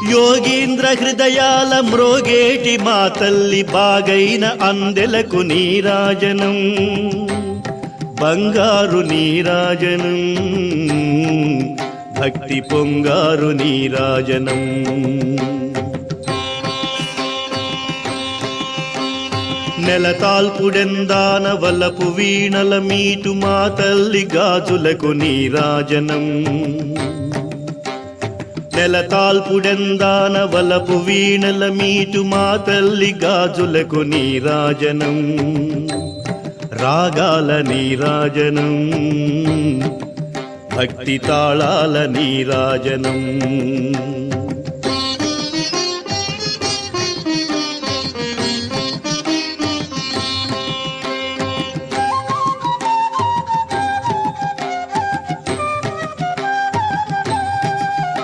యోగీంద్ర హృదయాల మ్రోగేటి మా తల్లి బాగైన అందెలకు నీరాజనం బంగారు నీరాజనం భక్తి పొంగారు నీరాజనం నెలతాల్పుడెందాన వలపు వీణల మీటు మా తల్లి గాజులకు నీరాజనం నెలతాల్పుడెందాన వలపు వీణల మీటు మా తల్లి గాజులకు నీరాజనం రాగాల నీరాజనం భక్తి తాళాల నీరాజనం